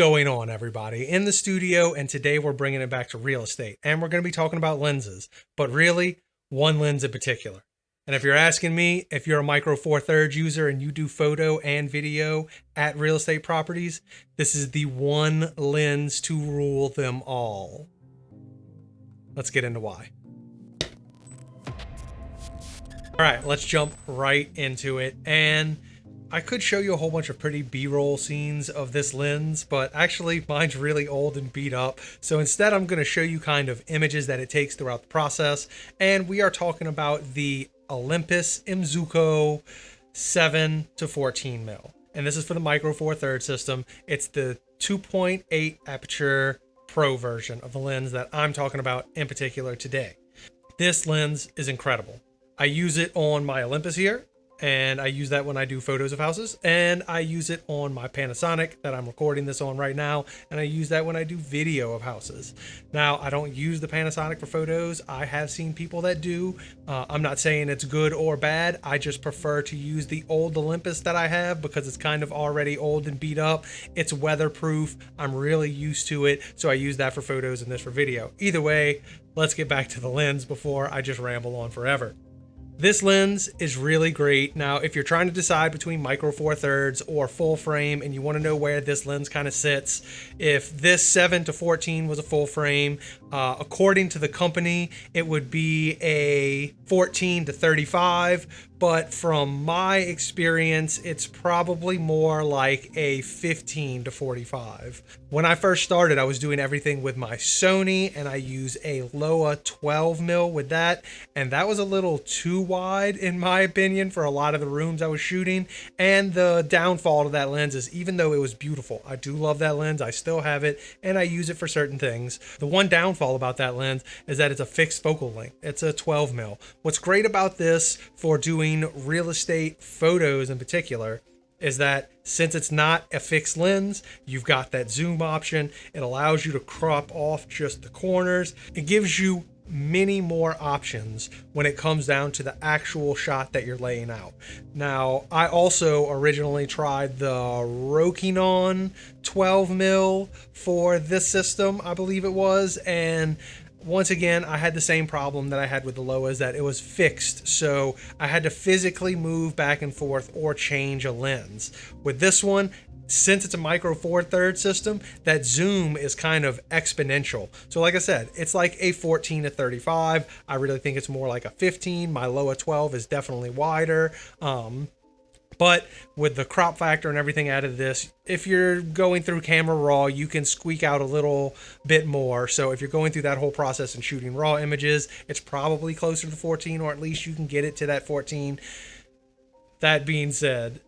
going on, everybody? In the studio, and today we're bringing it back to real estate, and we're going to be talking about lenses, but really one lens in particular. And if you're asking me, if you're a Micro Four Thirds user and you do photo and video at real estate properties, this is the one lens to rule them all. Let's get into why. All right, let's jump right into it. And I could show you a whole bunch of pretty B-roll scenes of this lens, but actually mine's really old and beat up. So instead, I'm going to show you kind of images that it takes throughout the process. And we are talking about the Olympus M.zuiko 7 to 14 mil. And this is for the Micro Four Thirds system. It's the 2.8 aperture pro version of the lens that I'm talking about in particular today. This lens is incredible. I use it on my Olympus here, and I use that when I do photos of houses, and I use it on my Panasonic that I'm recording this on right now, and I use that when I do video of houses. Now, I don't use the Panasonic for photos. I have seen people that do. I'm not saying it's good or bad. I just prefer to use the old Olympus that I have because it's kind of already old and beat up. It's weatherproof. I'm really used to it, so I use that for photos and this for video. Either way, let's get back to the lens before I just ramble on forever. This lens is really great. Now, if you're trying to decide between Micro Four Thirds or full frame and you want to know where this lens kind of sits, if this 7 to 14 was a full frame, according to the company, it would be a 14 to 35. But from my experience, it's probably more like a 15 to 45. When I first started, I was doing everything with my Sony, and I use a Loa 12 mil with that. And that was a little too wide, in my opinion, for a lot of the rooms I was shooting. And the downfall to that lens is, even though it was beautiful, I do love that lens. I still have it, and I use it for certain things. The one downfall about that lens is that it's a fixed focal length. It's a 12 mil. What's great about this for doing real estate photos in particular is that since it's not a fixed lens, you've got that zoom option. It allows you to crop off just the corners. It gives you many more options when it comes down to the actual shot that you're laying out. Now, I also originally tried the Rokinon 12 mil for this system, I believe it was, and once again, I had the same problem that I had with the Loas, that it was fixed, so I had to physically move back and forth or change a lens. With this one, since it's a Micro Four Thirds system, that zoom is kind of exponential. So like I said, it's like a 14 to 35. I really think it's more like a 15. My Loa 12 is definitely wider. But with the crop factor and everything out of this, if you're going through camera raw, you can squeak out a little bit more. So if you're going through that whole process and shooting raw images, it's probably closer to 14, or at least you can get it to that 14. That being said,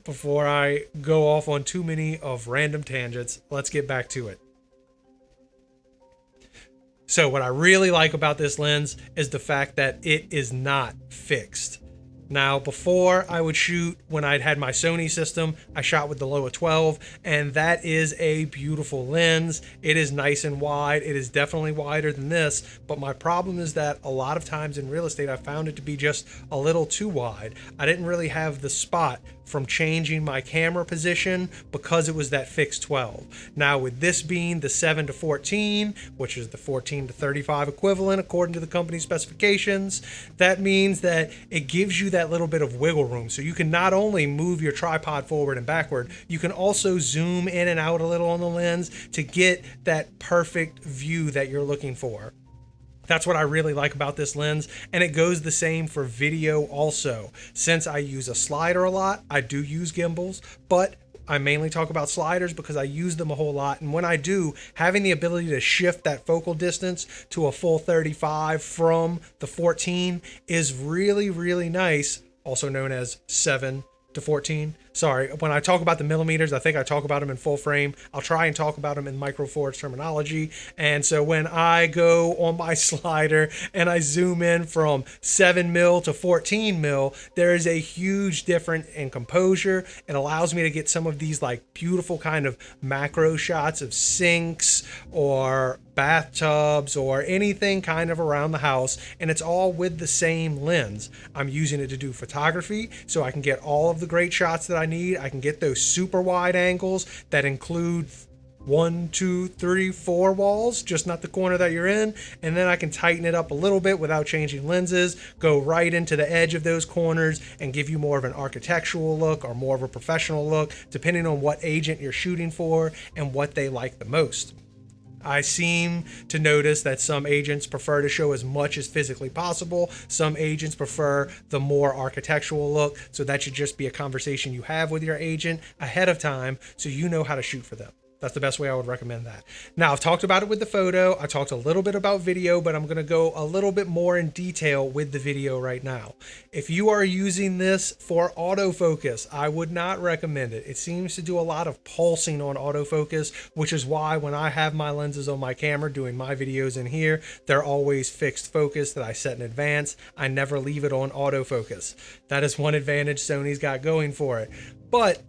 before I go off on too many of random tangents, let's get back to it. So what I really like about this lens is the fact that it is not fixed. Now, before I would shoot, when I'd had my Sony system, I shot with the Loa 12, and that is a beautiful lens. It is nice and wide. It is definitely wider than this, but my problem is that a lot of times in real estate, I found it to be just a little too wide. I didn't really have the spot from changing my camera position because it was that fixed 12. Now, with this being the 7 to 14, which is the 14 to 35 equivalent according to the company specifications, that means that it gives you that little bit of wiggle room. So you can not only move your tripod forward and backward, you can also zoom in and out a little on the lens to get that perfect view that you're looking for. That's what I really like about this lens, and it goes the same for video also. Since I use a slider a lot, I do use gimbals, but I mainly talk about sliders because I use them a whole lot. And when I do, having the ability to shift that focal distance to a full 35 from the 14 is really, really nice, also known as 7 to 14. Sorry, when I talk about the millimeters, I think I talk about them in full frame. I'll try and talk about them in Micro Four terminology. And so when I go on my slider and I zoom in from 7 mil to 14 mil, there is a huge difference in composure. It allows me to get some of these like beautiful kind of macro shots of sinks or bathtubs or anything kind of around the house, and it's all with the same lens. I'm using it to do photography, so I can get all of the great shots that I need. I can get those super wide angles that include 1, 2, 3, 4 walls, just not the corner that you're in. And then I can tighten it up a little bit without changing lenses, go right into the edge of those corners and give you more of an architectural look or more of a professional look, depending on what agent you're shooting for and what they like the most. I seem to notice that some agents prefer to show as much as physically possible. Some agents prefer the more architectural look. So that should just be a conversation you have with your agent ahead of time so you know how to shoot for them. That's the best way I would recommend that. Now, I've talked about it with the photo. I talked a little bit about video, but I'm going to go a little bit more in detail with the video right now. If you are using this for autofocus, I would not recommend it. It seems to do a lot of pulsing on autofocus, which is why when I have my lenses on my camera doing my videos in here, they're always fixed focus that I set in advance. I never leave it on autofocus. That is one advantage Sony's got going for it. But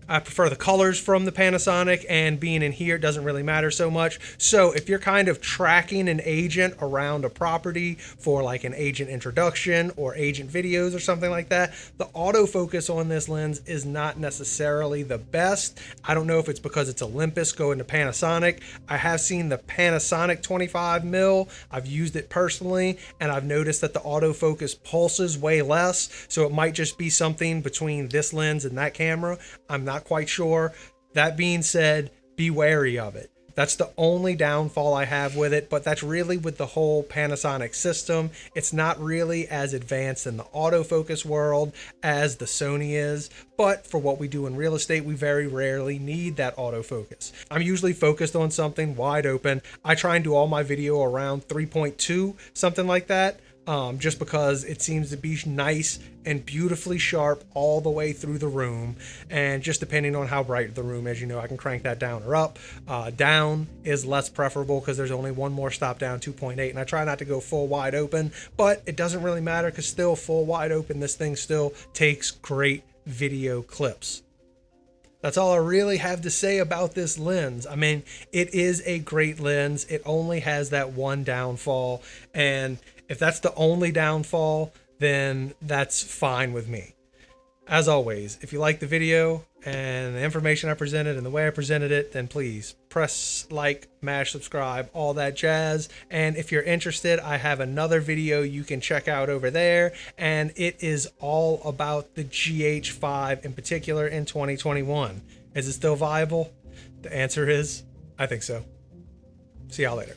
I prefer the colors from the Panasonic, and being in here doesn't really matter so much. So if you're kind of tracking an agent around a property for like an agent introduction or agent videos or something like that, the autofocus on this lens is not necessarily the best. I don't know if it's because it's Olympus going to Panasonic. I have seen the Panasonic 25mm. I've used it personally, and I've noticed that the autofocus pulses way less. So it might just be something between this lens and that camera. I'm not quite sure. That being said, be wary of it. That's the only downfall I have with it, but that's really with the whole Panasonic system. It's not really as advanced in the autofocus world as the Sony is, but for what we do in real estate, we very rarely need that autofocus. I'm usually focused on something wide open. I try and do all my video around 3.2, something like that. Just because it seems to be nice and beautifully sharp all the way through the room, and just depending on how bright the room is, you know, I can crank that down or up. Down is less preferable because there's only one more stop down, 2.8, and I try not to go full wide open, but it doesn't really matter because still full wide open, this thing still takes great video clips. That's all I really have to say about this lens. I mean, it is a great lens. It only has that one downfall, and if that's the only downfall, then that's fine with me. As always, if you like the video and the information I presented and the way I presented it, then please press like, mash subscribe, all that jazz. And if you're interested, I have another video you can check out over there, and it is all about the GH5 in particular in 2021. Is it still viable? The answer is, I think so. See y'all later.